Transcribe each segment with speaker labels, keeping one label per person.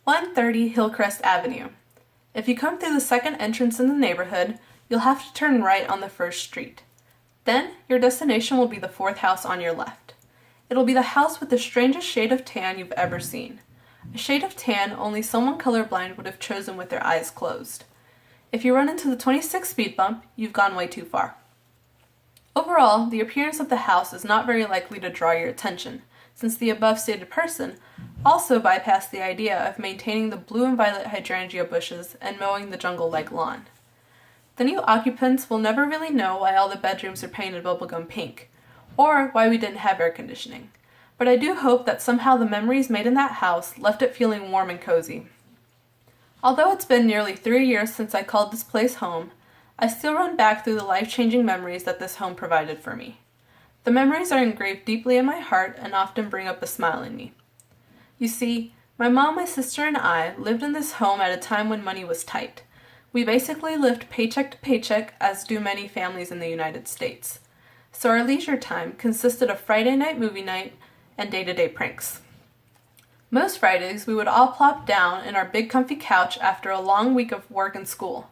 Speaker 1: 130 Hillcrest Avenue. If you come through the second entrance in the neighborhood, you'll have to turn right on the first street. Then, your destination will be the fourth house on your left. It'll be the house with the strangest shade of tan you've ever seen. A shade of tan only someone colorblind would have chosen with their eyes closed. If you run into the 26 speed bump, you've gone way too far. Overall, the appearance of the house is not very likely to draw your attention, since the above stated person also bypassed the idea of maintaining the blue and violet hydrangea bushes and mowing the jungle-like lawn. The new occupants will never really know why all the bedrooms are painted bubblegum pink, or why we didn't have air conditioning, but I do hope that somehow the memories made in that house left it feeling warm and cozy. Although it's been nearly 3 years since I called this place home, I still run back through the life-changing memories that this home provided for me. The memories are engraved deeply in my heart and often bring up a smile in me. You see, my mom, my sister, and I lived in this home at a time when money was tight. We basically lived paycheck to paycheck, as do many families in the United States. So our leisure time consisted of Friday night movie night and day-to-day pranks. Most Fridays, we would all plop down in our big comfy couch after a long week of work and school.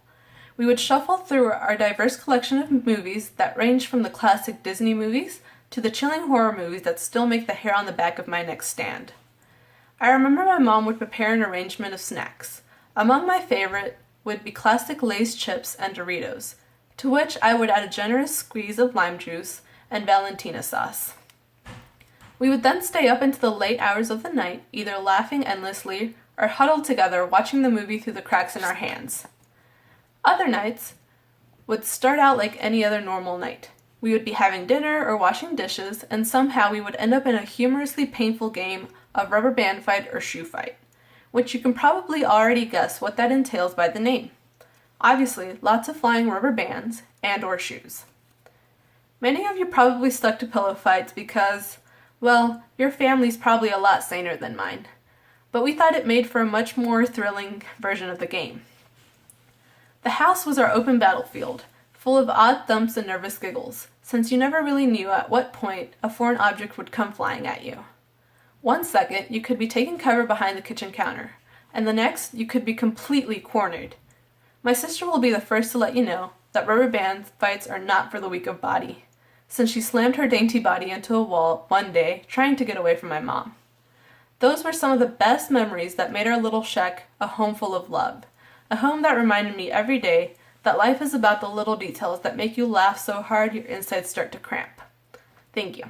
Speaker 1: We would shuffle through our diverse collection of movies that range from the classic Disney movies to the chilling horror movies that still make the hair on the back of my neck stand. I remember my mom would prepare an arrangement of snacks. Among my favorite would be classic Lay's chips and Doritos, to which I would add a generous squeeze of lime juice and Valentina sauce. We would then stay up into the late hours of the night, either laughing endlessly or huddled together watching the movie through the cracks in our hands. Other nights would start out like any other normal night. We would be having dinner or washing dishes, and somehow we would end up in a humorously painful game of rubber band fight or shoe fight, which you can probably already guess what that entails by the name. Obviously, lots of flying rubber bands and or shoes. Many of you probably stuck to pillow fights because, well, your family's probably a lot saner than mine. But we thought it made for a much more thrilling version of the game. The house was our open battlefield, full of odd thumps and nervous giggles, since you never really knew at what point a foreign object would come flying at you. 1 second, you could be taking cover behind the kitchen counter, and the next, you could be completely cornered. My sister will be the first to let you know that rubber band fights are not for the weak of body, since she slammed her dainty body into a wall one day trying to get away from my mom. Those were some of the best memories that made our little shack a home full of love, a home that reminded me every day that life is about the little details that make you laugh so hard your insides start to cramp. Thank you.